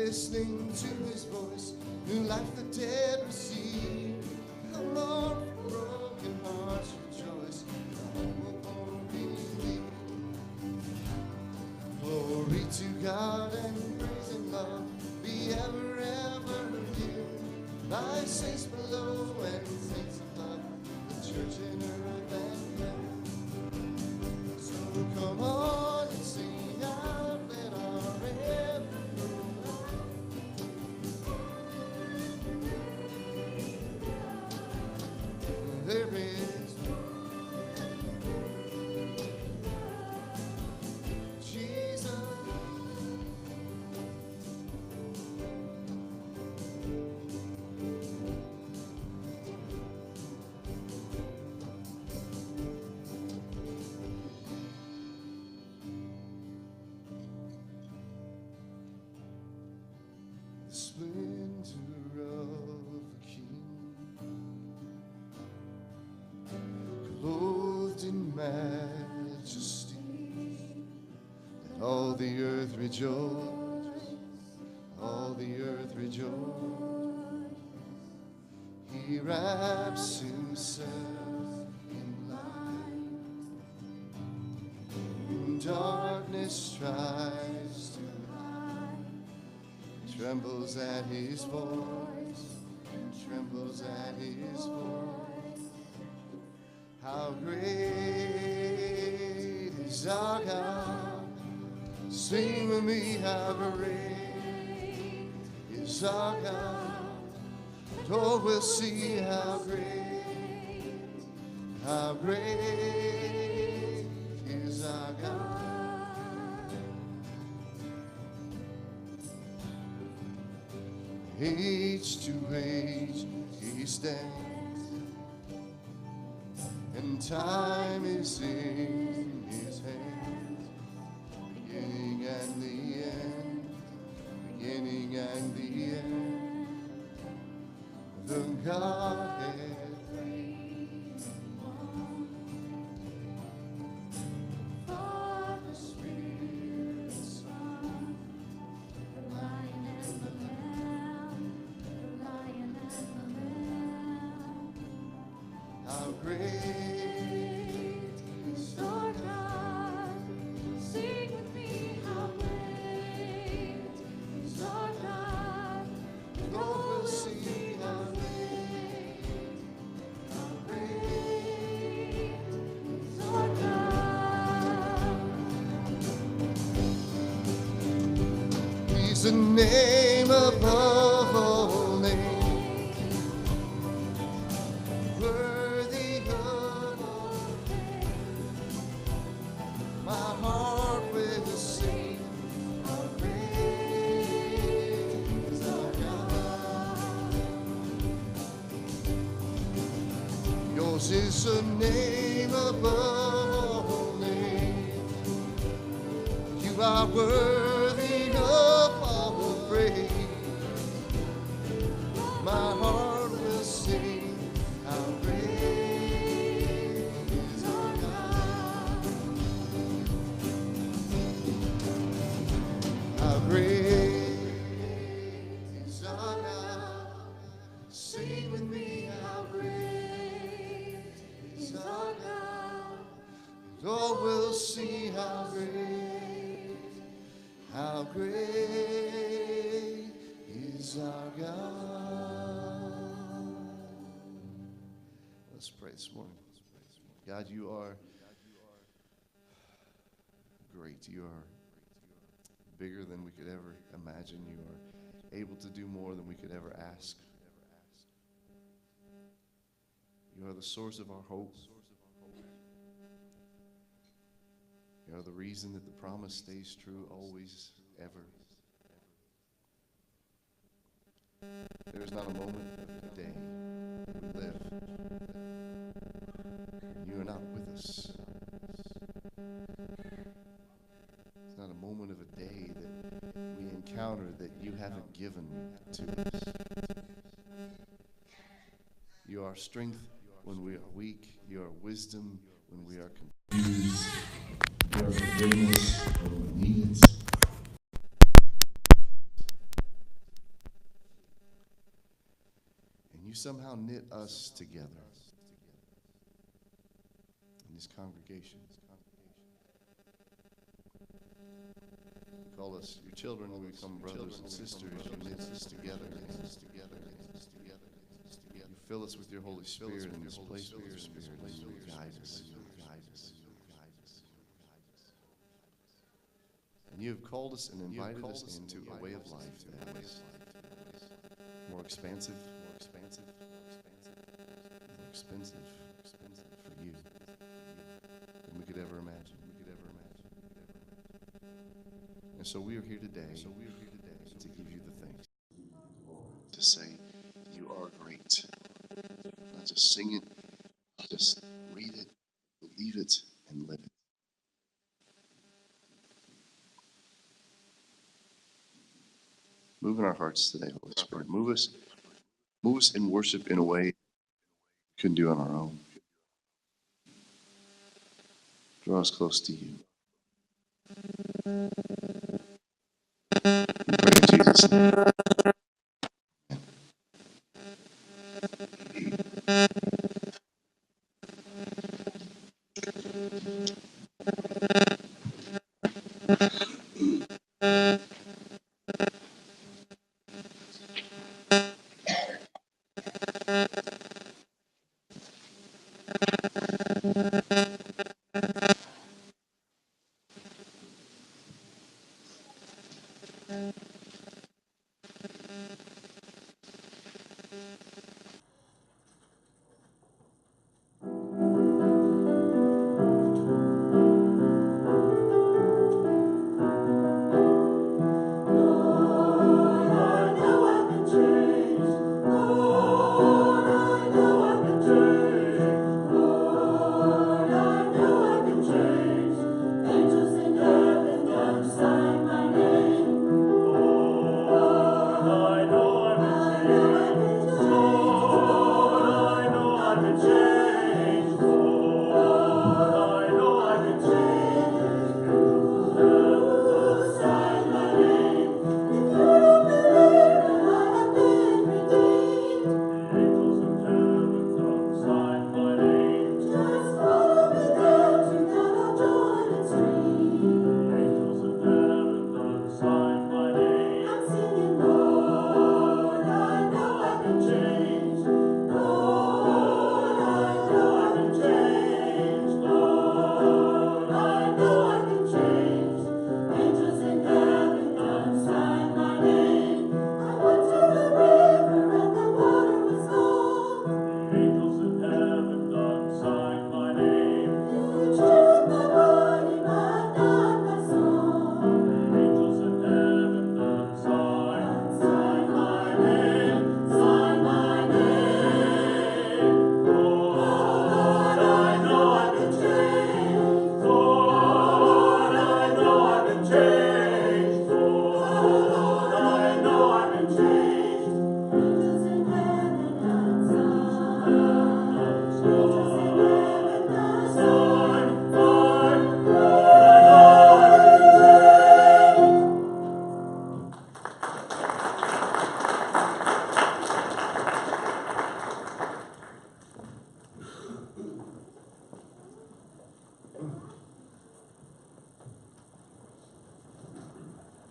listening to his voice, new life the dead receive. Come on, broken hearts rejoice, the hope won't believe. Glory to God and praise and love be ever, ever near. Thy saints below and saints above, the church in earth and heaven. So come on and sing out, let our anthem go on. There is Jesus. The splendor of the King, clothed in majesty, let all the earth rejoice, all the earth rejoice. He wraps himself in light, and darkness tries to hide, trembles at his voice, trembles at his voice. How great is our God? Sing with me, how great is our God? Oh, we'll see how great is our God. Age to age he stands, and time is in his hands. Beginning and the end, beginning and the end. The Godhead, Father, Spirit, Son, the Lion and the Lamb, the Lion and the Lamb. How great is our God? Sing with me, how great is our God? Oh, we'll see how great is our God. He's the name above all names, worthy of all praise. My heart will sing, how great is our God. Yours is a name above all names. You are worthy of all praise. My heart will sing, how great is our God. How great is our God. Sing with me, how great is our God. Oh, we'll see how great is our God. Let's pray this morning. God, you are great. You are bigger than we could ever imagine. You are able to do more than we could ever ask. You are the source of our hope. You are the reason that the promise stays true always, ever. There is not a moment of the day that we live and you are not with us. It's not a moment of a day that we encounter that you haven't given to us. You are strength when we are weak. You are wisdom when we are confused. You are forgiveness when we need it. You somehow knit us together in this congregation. You call us your children, we become brothers and sisters. You knit us together. You fill us with your Holy Spirit in this place with your Spirit. You guide us. And you have called us and invited us into a way of life that is more expansive, more expensive for you than we could ever imagine. And so we are here today to give you the thanks. To say, you are great. Not just sing it, not just read it, believe it, and live it. Move in our hearts today, Holy Spirit. Move us in worship in a way we couldn't do on our own. Draw us close to you. We pray in Jesus' name.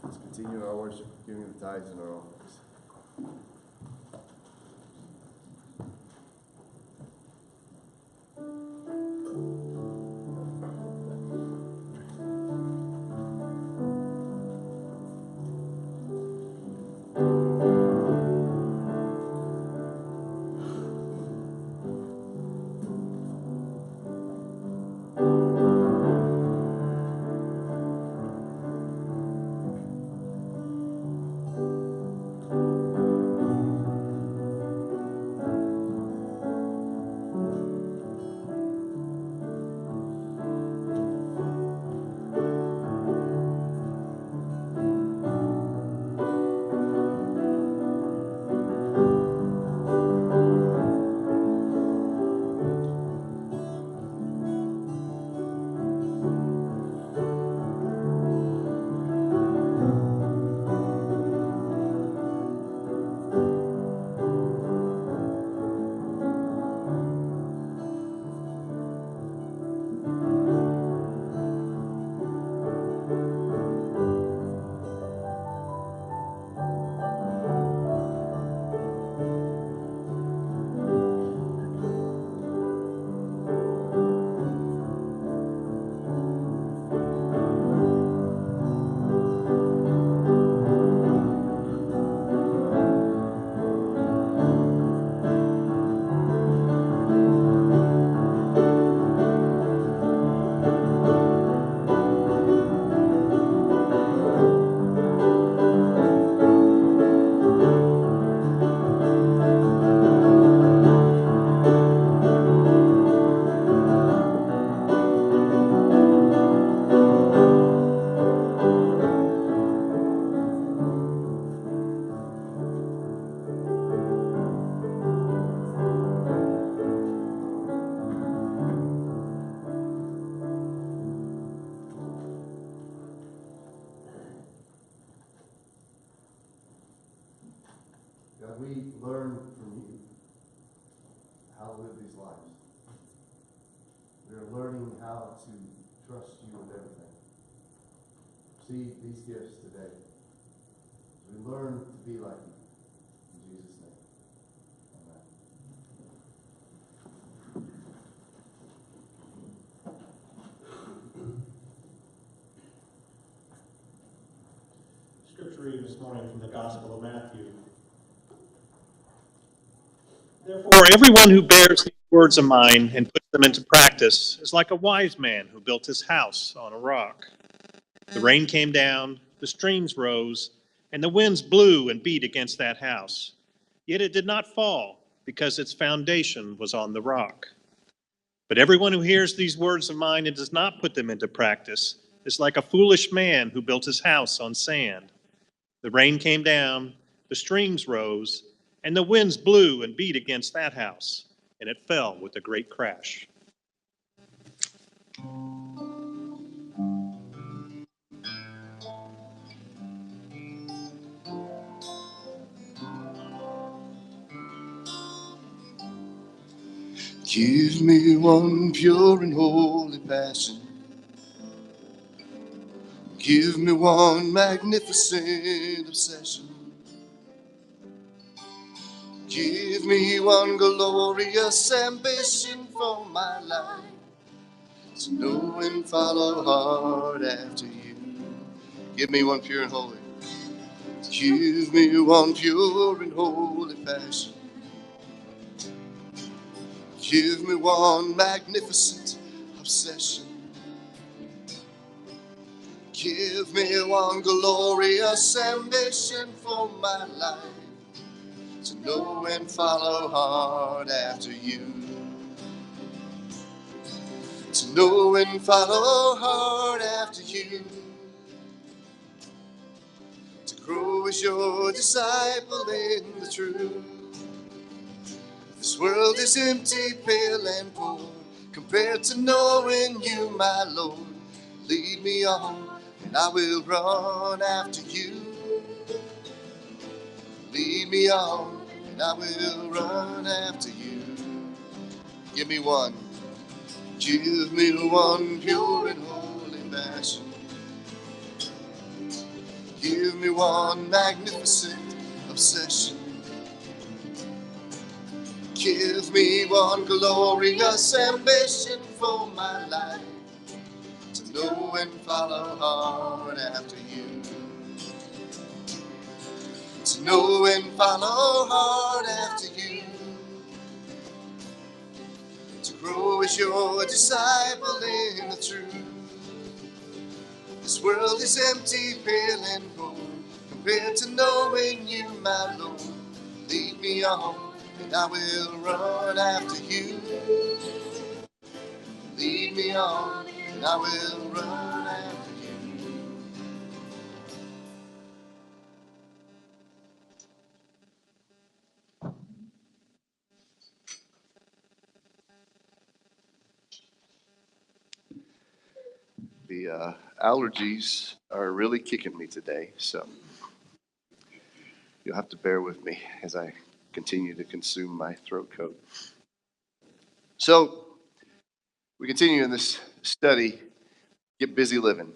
Let's continue our worship, giving the tithes and our offerings. learning how to trust you with everything. Receive these gifts today. As we learn to be like you. In Jesus' name. Amen. Scripture reading this morning from the Gospel of Matthew. Therefore, everyone who bears these words of mine and puts them into practice is like a wise man who built his house on a rock. The rain came down, the streams rose, and the winds blew and beat against that house. Yet it did not fall, because its foundation was on the rock. But everyone who hears these words of mine and does not put them into practice is like a foolish man who built his house on sand. The rain came down, the streams rose, and the winds blew and beat against that house, and it fell with a great crash. Give me one pure and holy passion. Give me one magnificent obsession. Give me one glorious ambition for my life, to know and follow hard after you. Give me one pure and holy. Give me one pure and holy passion. Give me one magnificent obsession. Give me one glorious ambition for my life, to know and follow hard after you. To know and follow hard after you. To grow as your disciple in the truth. This world is empty, pale and poor, compared to knowing you, my Lord. Lead me on, and I will run after you. Lead me on, and I will run after you. Give me one. Give me one pure and holy passion. Give me one magnificent obsession. Give me one glorious ambition for my life, to know and follow hard after you. To know and follow hard after you. To grow as your disciple in the truth. This world is empty, pale and poor, compared to knowing you, my Lord. Lead me on, and I will run after you. Lead me on, and I will run after you. The allergies are really kicking me today, so you'll have to bear with me as I continue to consume my throat coat. So, we continue in this study, Get Busy Living.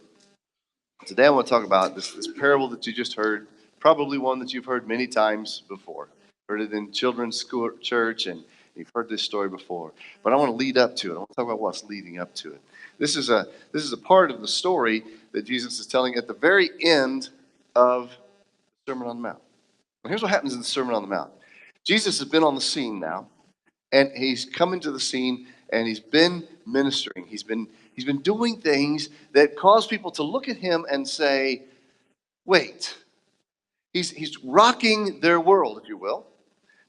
Today I want to talk about this parable that you just heard, probably one that you've heard many times before. Heard it in children's school, church, and you've heard this story before. But I want to lead up to it. I want to talk about what's leading up to it. This is a part of the story that Jesus is telling at the very end of the Sermon on the Mount. Well, here's what happens in the Sermon on the Mount. Jesus has been on the scene now, and he's come into the scene, and he's been ministering. He's been doing things that cause people to look at him and say, wait. He's rocking their world, if you will,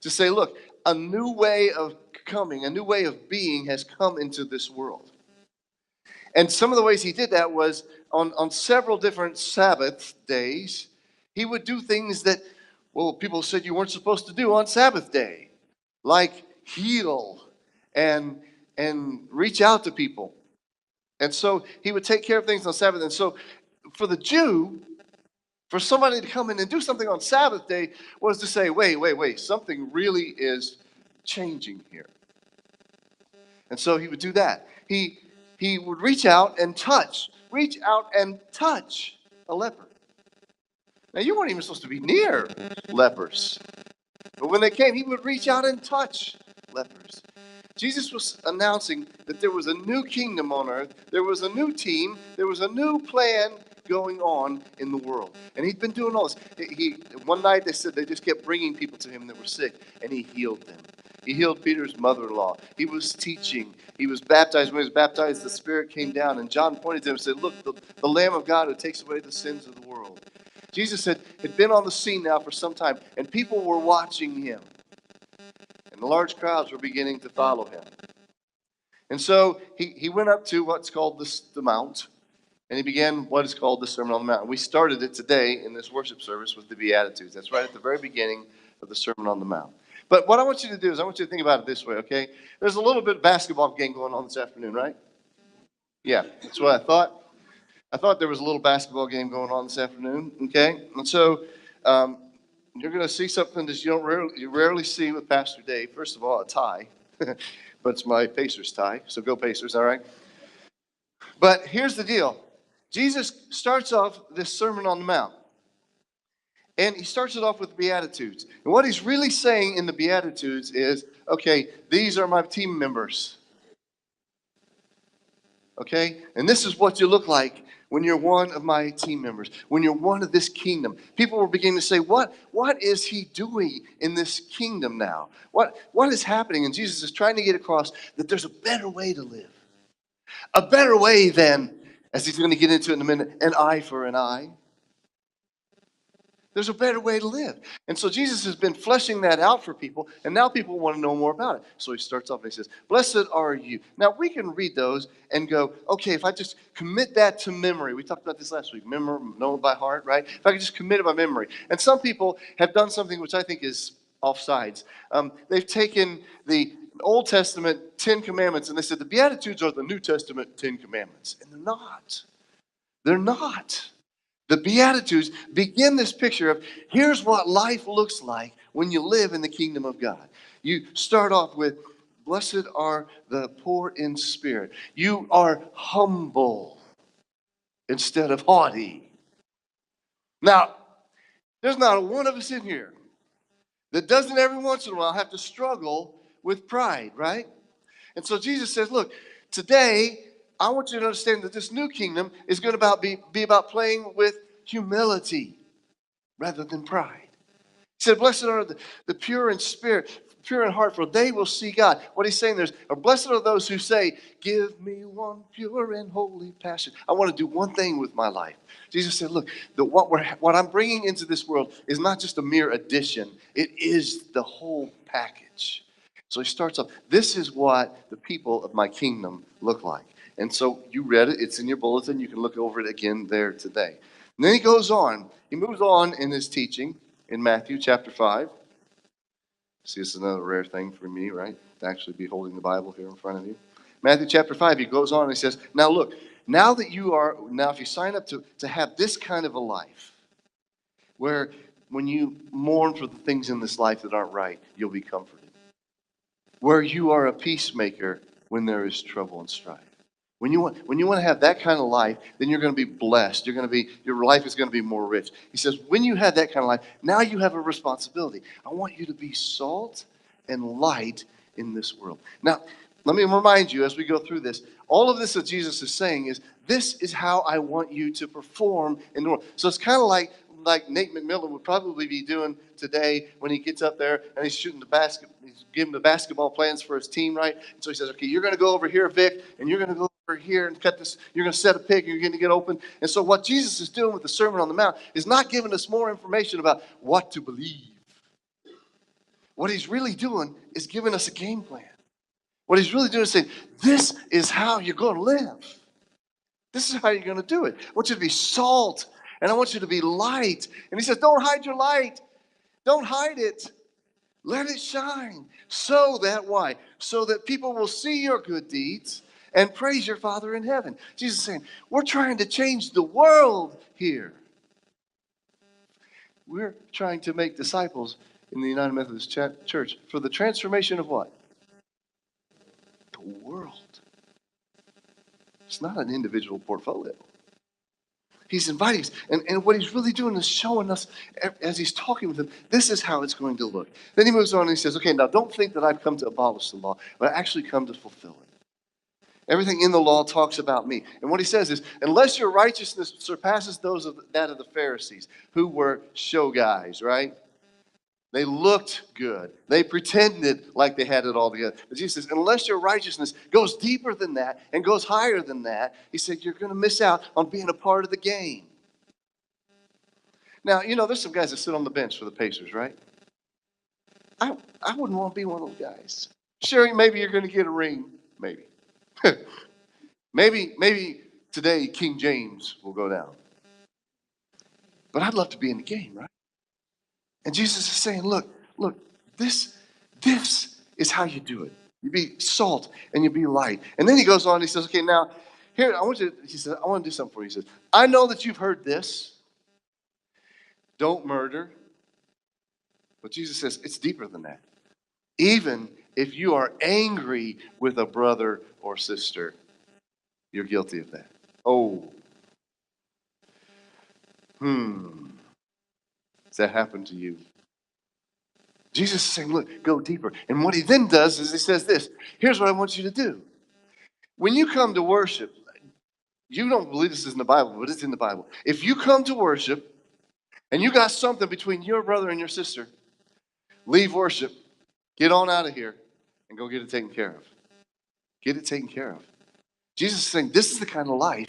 to say, look, a new way of coming, a new way of being has come into this world. And some of the ways he did that was on several different Sabbath days, he would do things that, well, people said you weren't supposed to do on Sabbath day, like heal and reach out to people. And so he would take care of things on Sabbath. And so for the Jew, for somebody to come in and do something on Sabbath day was to say, wait, something really is changing here. And so he would do that. He he would reach out and touch a leper. Now, you weren't even supposed to be near lepers. But when they came, he would reach out and touch lepers. Jesus was announcing that there was a new kingdom on earth. There was a new team. There was a new plan going on in the world. And he'd been doing all this. One night they said they just kept bringing people to him that were sick, and he healed them. He healed Peter's mother-in-law. He was teaching. He was baptized. When he was baptized, the Spirit came down, and John pointed to him and said, look, the Lamb of God who takes away the sins of the world. Jesus had been on the scene now for some time, and people were watching him. And the large crowds were beginning to follow him. And so he went up to what's called the Mount, and he began what is called the Sermon on the Mount. We started it today in this worship service with the Beatitudes. That's right at the very beginning of the Sermon on the Mount. But what I want you to do is I want you to think about it this way, okay? There's a little bit of basketball game going on this afternoon, right? Yeah, that's what I thought. I thought there was a little basketball game going on this afternoon, okay? And so you're going to see something that you rarely see with Pastor Dave. First of all, a tie, but it's my Pacers tie, so go Pacers, all right? But here's the deal. Jesus starts off this Sermon on the Mount, and he starts it off with the Beatitudes. And what he's really saying in the Beatitudes is, okay, these are my team members. Okay? And this is what you look like when you're one of my team members, when you're one of this kingdom. People were beginning to say, what is he doing in this kingdom now? What is happening? And Jesus is trying to get across that there's a better way to live. A better way than, as he's going to get into it in a minute, an eye for an eye. There's a better way to live. And so Jesus has been fleshing that out for people, and now people want to know more about it. So he starts off and he says, blessed are you. Now, we can read those and go, okay, if I just commit that to memory. We talked about this last week. Know it by heart, right? If I could just commit it by memory. And some people have done something which I think is offsides. They've taken the Old Testament 10 Commandments, and they said the Beatitudes are the New Testament 10 Commandments. And they're not. They're not. The Beatitudes begin this picture of here's what life looks like when you live in the kingdom of God. You start off with, blessed are the poor in spirit. You are humble instead of haughty. Now, there's not one of us in here that doesn't every once in a while have to struggle with pride, right? And so Jesus says, look, today I want you to understand that this new kingdom is going to be about playing with humility rather than pride. He said, blessed are the pure in spirit, pure in heart, for they will see God. What he's saying there is, blessed are those who say, give me one pure and holy passion. I want to do one thing with my life. Jesus said, look, what I'm bringing into this world is not just a mere addition. It is the whole package. So he starts off, this is what the people of my kingdom look like. And so you read it. It's in your bulletin. You can look over it again there today. And then he goes on. He moves on in his teaching in Matthew chapter 5. See, this is another rare thing for me, right? To actually be holding the Bible here in front of you. Matthew chapter 5, he goes on and he says, now look, if you sign up to have this kind of a life, where when you mourn for the things in this life that aren't right, you'll be comforted. Where you are a peacemaker when there is trouble and strife. When you want to have that kind of life, then you're going to be blessed. Your life is going to be more rich. He says, when you have that kind of life, now you have a responsibility. I want you to be salt and light in this world. Now, let me remind you as we go through this, all of this that Jesus is saying is, this is how I want you to perform in the world. So it's kind of like Nate McMillan would probably be doing today when he gets up there and he's shooting the basket. He's giving the basketball plans for his team, right? And so he says, okay, you're going to go over here, Vic, and you're going to go over here and cut this. You're going to set a pick, and you're going to get open. And so what Jesus is doing with the Sermon on the Mount is not giving us more information about what to believe. What he's really doing is giving us a game plan. What he's really doing is saying, this is how you're going to live. This is how you're going to do it. I want you to be salt, and I want you to be light. And he says, don't hide your light. Don't hide it. Let it shine. So that, why? So that people will see your good deeds and praise your Father in heaven. Jesus is saying, we're trying to change the world here. We're trying to make disciples in the United Methodist Church for the transformation of what? The world. It's not an individual portfolio. He's inviting us. And what he's really doing is showing us, as he's talking with them, this is how it's going to look. Then he moves on and he says, okay, now don't think that I've come to abolish the law, but I actually come to fulfill it. Everything in the law talks about me. And what he says is, unless your righteousness surpasses that of the Pharisees, who were show guys, right? They looked good. They pretended like they had it all together. But Jesus says, unless your righteousness goes deeper than that and goes higher than that, he said, you're going to miss out on being a part of the game. Now, there's some guys that sit on the bench for the Pacers, right? I wouldn't want to be one of those guys. Sure, maybe you're going to get a ring. Maybe. maybe today King James will go down. But I'd love to be in the game, right? And Jesus is saying, look, this is how you do it. You be salt and you be light. And then he goes on, he says, okay, now, here, I want to do something for you. He says, I know that you've heard this. Don't murder. But Jesus says, it's deeper than that. Even if you are angry with a brother or sister, you're guilty of that. Oh. Does that happen to you? Jesus is saying, look, go deeper. And what he then does is he says this. Here's what I want you to do. When you come to worship, you don't believe this is in the Bible, but it's in the Bible. If you come to worship and you got something between your brother and your sister, leave worship, get on out of here, and go get it taken care of. Get it taken care of. Jesus is saying, this is the kind of life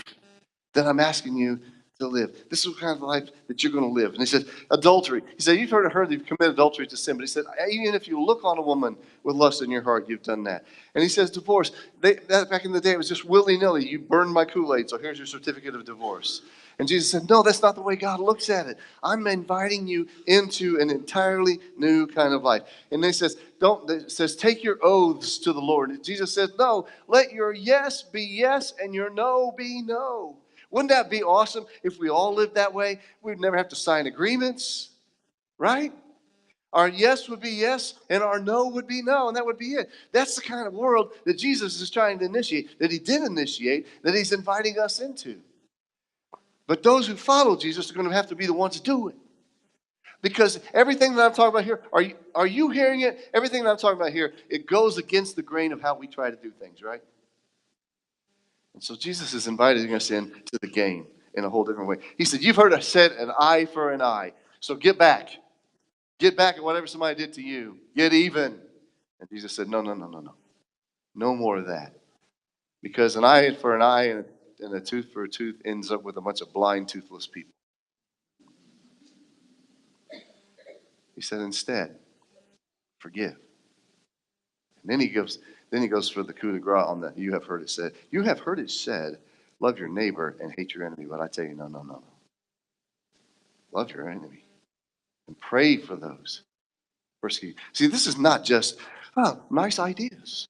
that I'm asking you to live. This is the kind of life that you're going to live. And he says, adultery. He said, you've heard that you've committed adultery to sin. But he said, even if you look on a woman with lust in your heart, you've done that. And he says, divorce. Back in the day, it was just willy-nilly. You burned my Kool-Aid, so here's your certificate of divorce. And Jesus said, no, that's not the way God looks at it. I'm inviting you into an entirely new kind of life. And then he says, take your oaths to the Lord. And Jesus says, no, let your yes be yes and your no be no. Wouldn't that be awesome if we all lived that way? We'd never have to sign agreements, right? Our yes would be yes and our no would be no, and that would be it. That's the kind of world that Jesus is trying to initiate, that he did initiate, that he's inviting us into. But those who follow Jesus are going to have to be the ones to do it. Because everything that I'm talking about here, are you hearing it? Everything that I'm talking about here, it goes against the grain of how we try to do things, right? And so Jesus is inviting us into the game in a whole different way. He said, you've heard I said an eye for an eye. So get back. Get back at whatever somebody did to you. Get even. And Jesus said, no. No more of that. Because an eye for an eye and a tooth for a tooth ends up with a bunch of blind, toothless people. He said, instead, forgive. And then he goes for the coup de grace on that. You have heard it said. You have heard it said, love your neighbor and hate your enemy. But I tell you, no. Love your enemy. And pray for those persecuted. See, this is not just, nice ideas.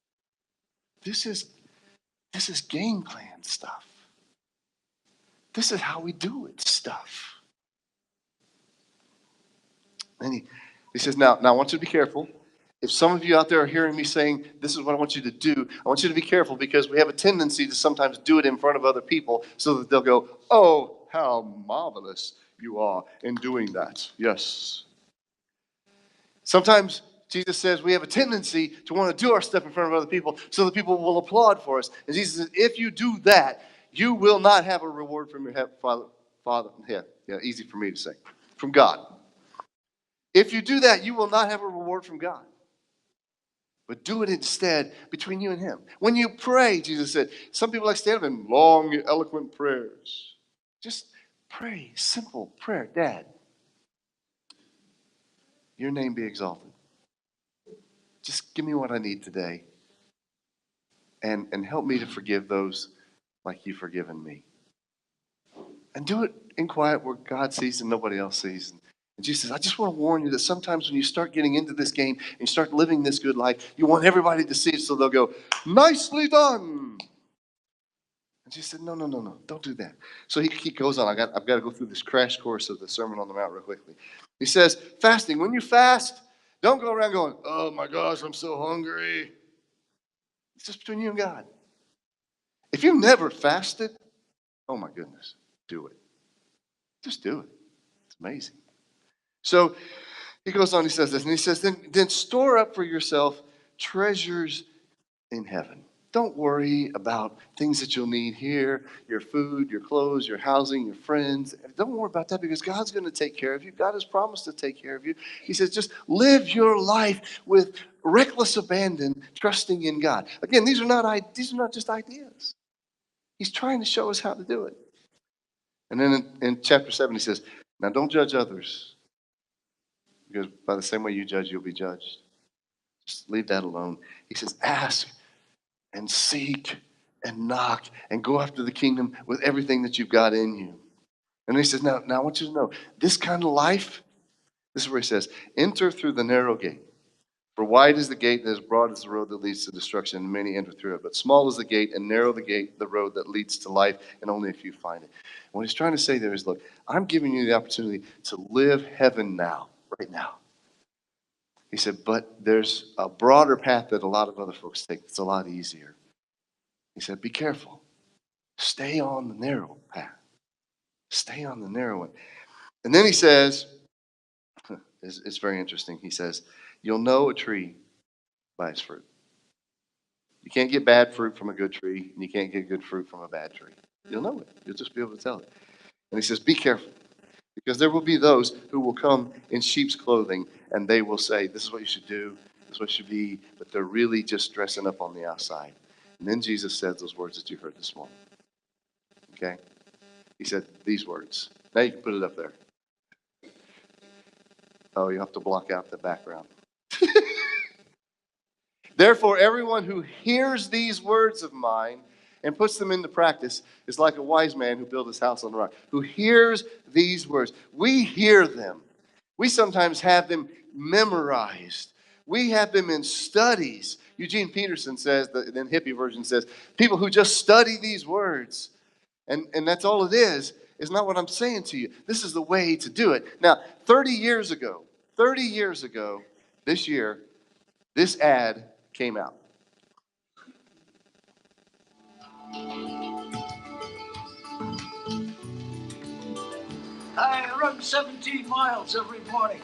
This is game plan stuff. This is how we do it stuff. And he says, now I want you to be careful. If some of you out there are hearing me saying, this is what I want you to do, I want you to be careful because we have a tendency to sometimes do it in front of other people so that they'll go, oh, how marvelous you are in doing that. Yes. Sometimes Jesus says we have a tendency to want to do our stuff in front of other people so that people will applaud for us. And Jesus says, if you do that, you will not have a reward from your Father. Yeah, easy for me to say. From God. If you do that, you will not have a reward from God. But do it instead between you and him. When you pray, Jesus said, some people like stand up in long, eloquent prayers. Just pray, simple prayer. Dad, your name be exalted. Just give me what I need today. And help me to forgive those like you've forgiven me. And do it in quiet where God sees and nobody else sees. And Jesus says, I just want to warn you that sometimes when you start getting into this game and you start living this good life, you want everybody to see it so they'll go, nicely done. And Jesus said, no, don't do that. So he goes on. I've got to go through this crash course of the Sermon on the Mount real quickly. He says, fasting. When you fast, don't go around going, oh my gosh, I'm so hungry. It's just between you and God. If you've never fasted, oh my goodness, do it. Just do it. It's amazing. So he goes on, he says this, and he says, then store up for yourself treasures in heaven. Don't worry about things that you'll need here, your food, your clothes, your housing, your friends. Don't worry about that because God's going to take care of you. God has promised to take care of you. He says, just live your life with reckless abandon, trusting in God. Again, these are not just ideas. He's trying to show us how to do it. And then in chapter 7, he says, now don't judge others because by the same way you judge, you'll be judged. Just leave that alone. He says, ask and seek and knock and go after the kingdom with everything that you've got in you. And he says, now I want you to know, this kind of life, this is where he says, enter through the narrow gate. For wide is the gate and as broad is the road that leads to destruction, and many enter through it. But small is the gate and narrow the gate, the road that leads to life, and only a few find it. And what he's trying to say there is, look, I'm giving you the opportunity to live heaven now, right now. He said, but there's a broader path that a lot of other folks take that's a lot easier. He said, be careful. Stay on the narrow path. Stay on the narrow one. And then he says, it's very interesting. He says, you'll know a tree by its fruit. You can't get bad fruit from a good tree, and you can't get good fruit from a bad tree. You'll know it. You'll just be able to tell it. And he says, be careful, because there will be those who will come in sheep's clothing, and they will say, this is what you should do, this is what you should be, but they're really just dressing up on the outside. And then Jesus said those words that you heard this morning. Okay? He said these words. Now you can put it up there. Oh, you have to block out the background. Therefore, everyone who hears these words of mine and puts them into practice is like a wise man who built his house on the rock. Who hears these words. We hear them. We sometimes have them memorized. We have them in studies. Eugene Peterson says, the hippie version says, people who just study these words. And that's all it is not what I'm saying to you. This is the way to do it. Now, 30 years ago, this year, this ad came out. I run 17 miles every morning.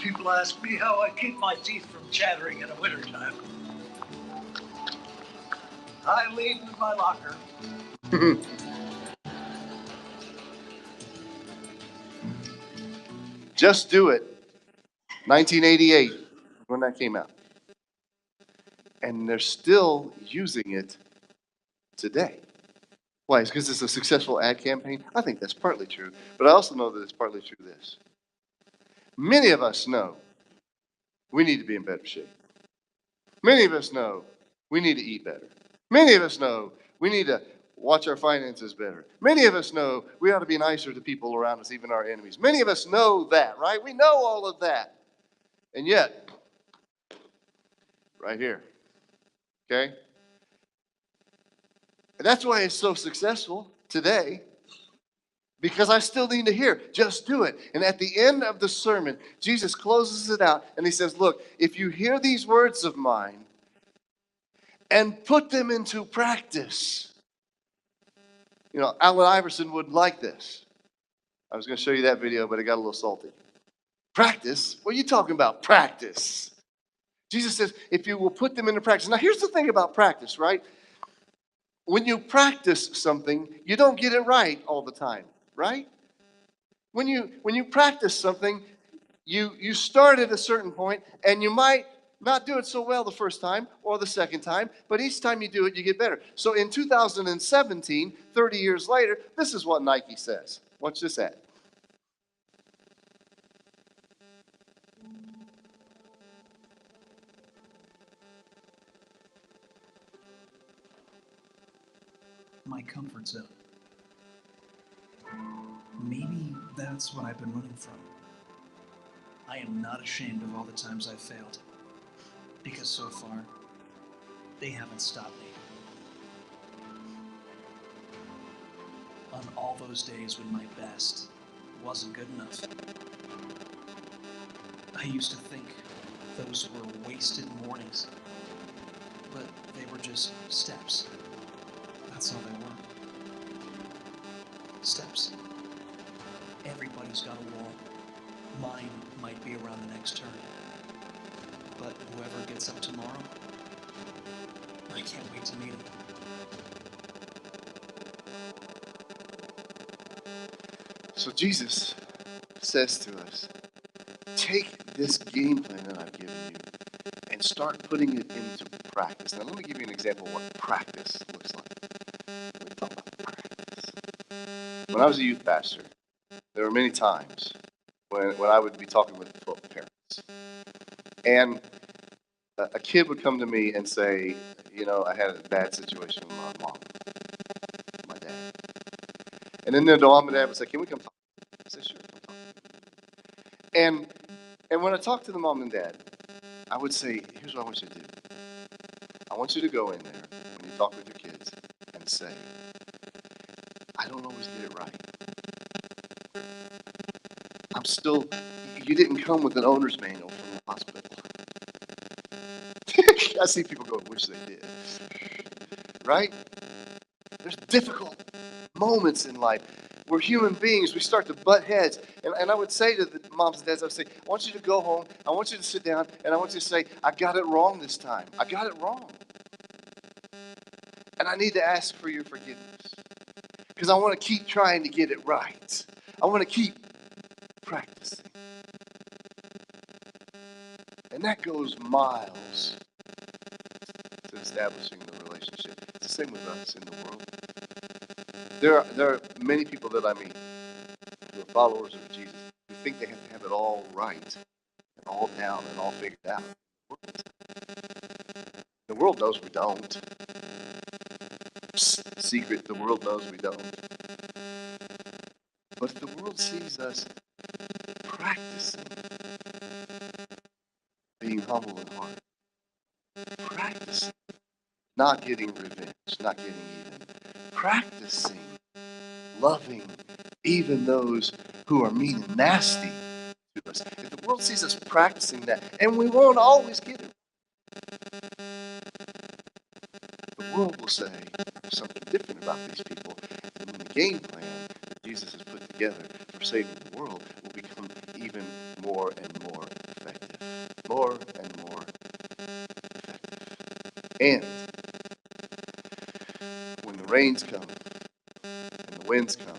People ask me how I keep my teeth from chattering in the wintertime. I leave in my locker. Just Do It, 1988, when that came out. And they're still using it today. Why? It's because it's a successful ad campaign? I think that's partly true. But I also know that it's partly true this. Many of us know we need to be in better shape. Many of us know we need to eat better. Many of us know we need to watch our finances better. Many of us know we ought to be nicer to people around us, even our enemies. Many of us know that, right? We know all of that. And yet, right here, okay? And that's why it's so successful today, because I still need to hear, just do it. And at the end of the sermon, Jesus closes it out and he says, look, if you hear these words of mine and put them into practice. You know, Allen Iverson would like this. I was going to show you that video, but it got a little salty. Practice? What are you talking about? Practice. Jesus says, if you will put them into practice. Now, here's the thing about practice, right? When you practice something, you don't get it right all the time, right? When you practice something, you start at a certain point, and you might not do it so well the first time or the second time, but each time you do it, you get better. So in 2017, 30 years later, this is what Nike says. Watch this ad. My comfort zone. Maybe that's what I've been running from. I am not ashamed of all the times I've failed, because so far, they haven't stopped me. On all those days when my best wasn't good enough. I used to think those were wasted mornings, but they were just steps. That's all they were. Steps. Everybody's got a wall. Mine might be around the next turn. But whoever gets up tomorrow, I can't wait to meet him. So Jesus says to us, take this game plan that I've given you and start putting it into practice. Now let me give you an example of what practice looks like. Let me talk about practice. When I was a youth pastor, there were many times when I would be talking with parents. And a kid would come to me and say, I had a bad situation with my mom, my dad. And then the mom and dad would say, can we come talk? I said, sure, come talk. And when I talked to the mom and dad, I would say, here's what I want you to do. I want you to go in there when you talk with your kids and say, I don't always get it right. You didn't come with an owner's manual from the hospital. I see people go, wish they did. Right? There's difficult moments in life. We're human beings. We start to butt heads. And I would say to the moms and dads, I would say, I want you to go home. I want you to sit down. And I want you to say, I got it wrong this time. I got it wrong. And I need to ask for your forgiveness. Because I want to keep trying to get it right. I want to keep practicing. And that goes miles to establishing the relationship. It's the same with us in the world. There are many people that I meet who are followers of Jesus who think they have to have it all right, and all down, and all figured out. The world knows we don't. Secret, the world knows we don't. But if the world sees us practicing being humble in heart, practicing not getting revenge, not getting even, practicing loving even those who are mean and nasty to us. If the world sees us practicing that, and we won't always get it, the world will say there's something different about these people. And then the game plan that Jesus has put together for saving the world will become even more and more effective. More and more effective. And when the rains come, and the winds come,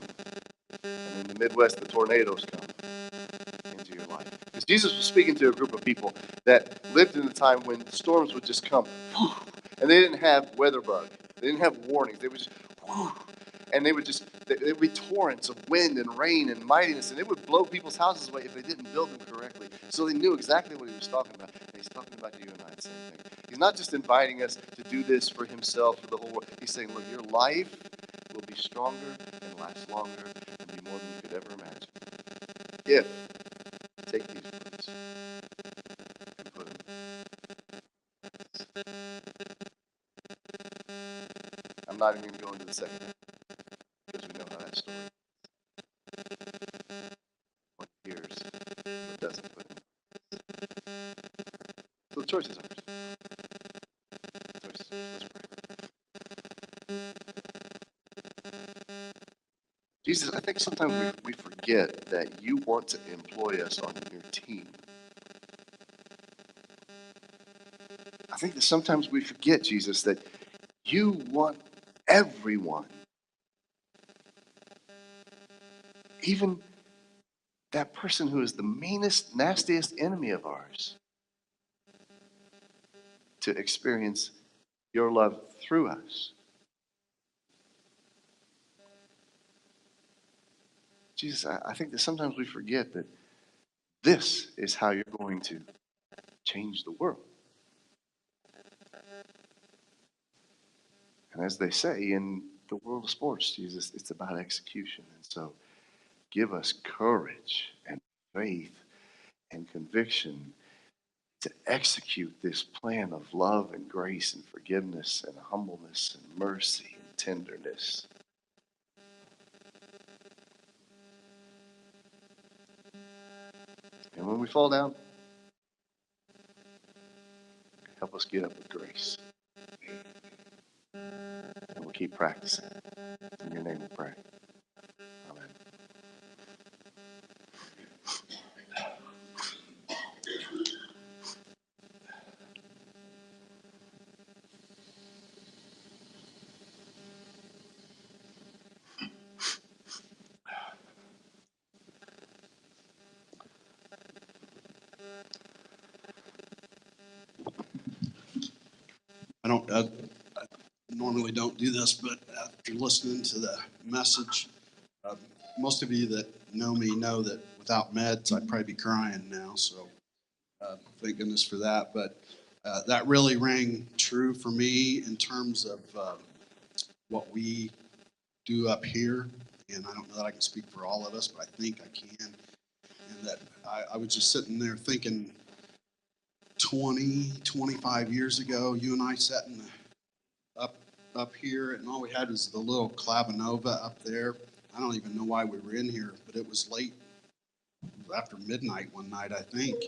and in the Midwest the tornadoes come into your life. Because Jesus was speaking to a group of people that lived in a time when storms would just come, and they didn't have weather bug. They didn't have warnings. They would just, and they would be torrents of wind and rain and mightiness, and it would blow people's houses away if they didn't build them correctly. So they knew exactly what he was talking about. And he's talking about you and I, the same thing. He's not just inviting us to do this for himself, for the whole world. He's saying, look, your life will be stronger and last longer and be more than you could ever imagine. If you take these words and put them. I'm not even going to go into the second half because we know how that story one hears but doesn't put in. So the choice is ours. The choice is ours. Let's pray. Jesus, I think sometimes we forget that you want to employ us on your team. I think that sometimes we forget, Jesus, that you want everyone, even that person who is the meanest, nastiest enemy of ours, to experience your love through us. Jesus, I think that sometimes we forget that this is how you're going to change the world. And as they say in the world of sports, Jesus, it's about execution. And so give us courage and faith and conviction to execute this plan of love and grace and forgiveness and humbleness and mercy and tenderness. And when we fall down, Help us get up with grace. And we'll keep practicing. In your name we pray. Amen. I normally don't do this, but after listening to the message, uh, most of you that know me know that without meds, I'd probably be crying now. So thank goodness for that. But that really rang true for me in terms of what we do up here. And I don't know that I can speak for all of us, but I think I can. And that I was just sitting there thinking 25 years ago, you and I sat in the up here, and all we had was the little Clavinova up there. I don't even know why we were in here, but it was late after midnight one night, I think.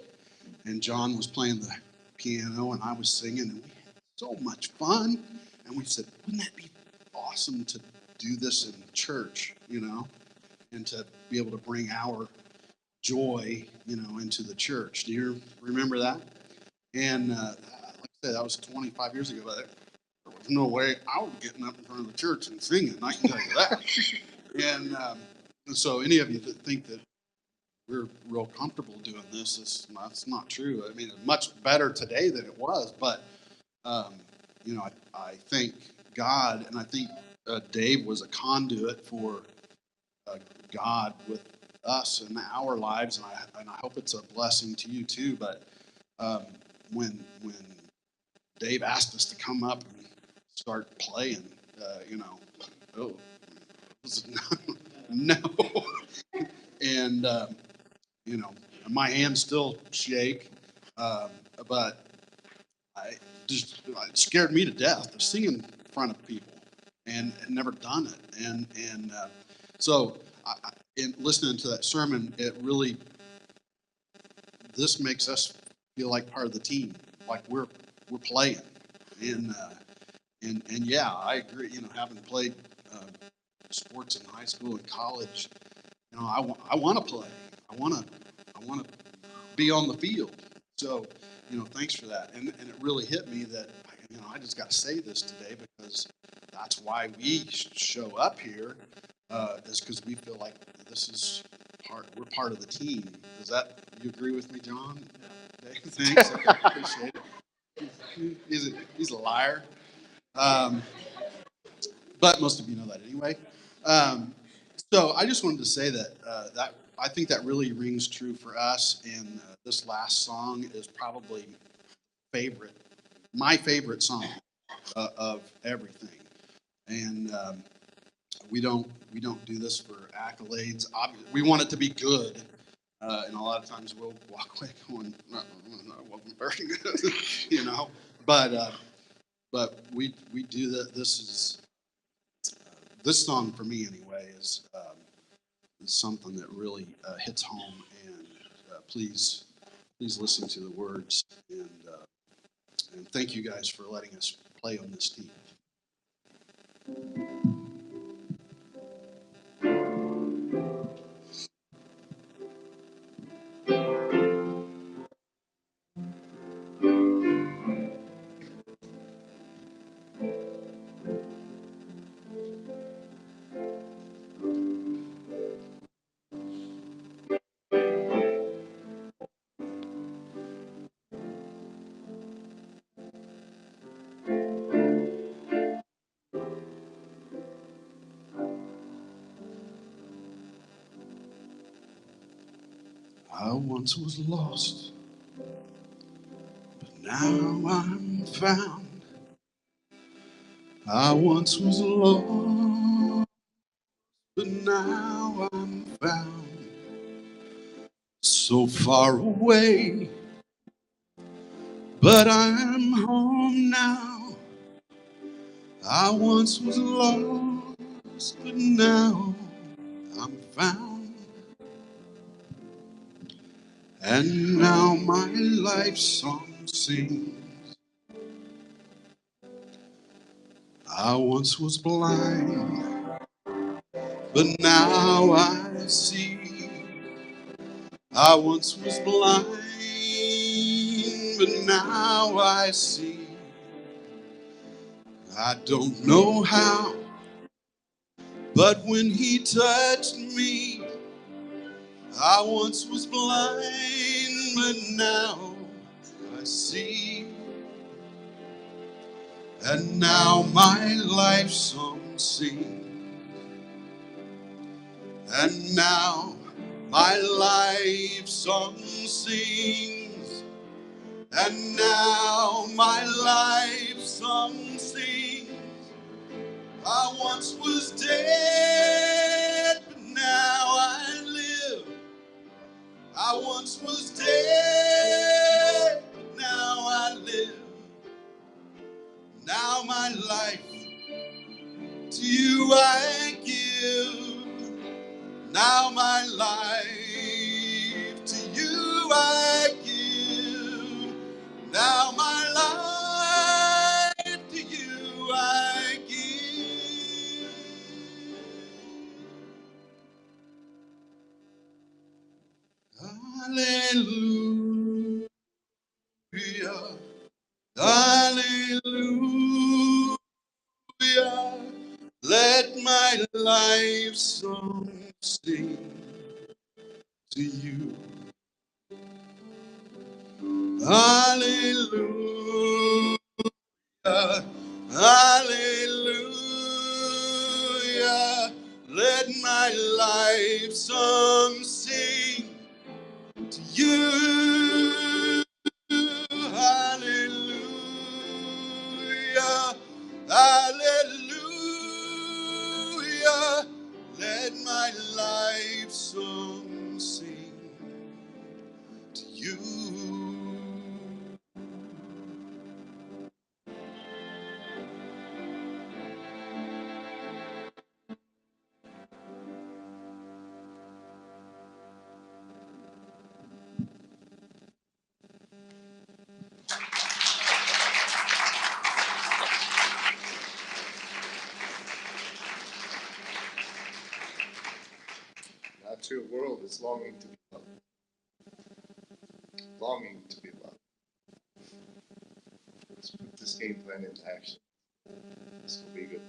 And John was playing the piano, and I was singing, and we had so much fun. And we said, wouldn't that be awesome to do this in church, and to be able to bring our joy, into the church. Do you remember that? And like I said, that was 25 years ago. But there was no way I was getting up in front of the church and singing. I can tell you that. And so, any of you that think that we're real comfortable doing this, that's not true. I mean, it's much better today than it was. But I thank God, and I think Dave was a conduit for God with us in our lives, and I hope it's a blessing to you too. But when Dave asked us to come up and start playing, oh, no, and my hands still shake, but it scared me to death to sing in front of people, and never done it, and so in listening to that sermon, this makes us feel like part of the team, like we're playing, and yeah, I agree. Having played sports in high school and college, I want to play. I want to be on the field. So, thanks for that. And it really hit me that I just got to say this today, because that's why we show up here, is because we feel like this is we're part of the team. You agree with me, John? Yeah. Thanks. Okay, appreciate it. He's a liar. But most of you know that anyway. So I just wanted to say that I think that really rings true for us. And this last song is probably my favorite song of everything. And we don't do this for accolades. Obviously, we want it to be good. And a lot of times we'll walk away going, no, it wasn't very good, But we do that. This song for me anyway is something that really hits home. And please listen to the words, and thank you guys for letting us play on this team. I once was lost, but now I'm found. I once was lost, but now I'm found. So far away, but I'm home now. I once was lost, but now I'm found. And now my life song sings I once was blind, but now I see. I once was blind, but now I see. I don't know how, but when he touched me, I once was blind, but now I see. And now my life song sings. And now my life song sings. And now my life song sings. I once was dead, but now I live. I once was dead, but now I live. Now my life to you I give. Now my life to you I give. Now my life to you I give. Hallelujah. Hallelujah. Let my life song sing to you. Hallelujah. Hallelujah. Let my life song sing to you. Hallelujah. Hallelujah. Let my life song sing to you. Not to a world that's longing to be loved. Longing to be loved. Let's put this game plan into action. This will be good.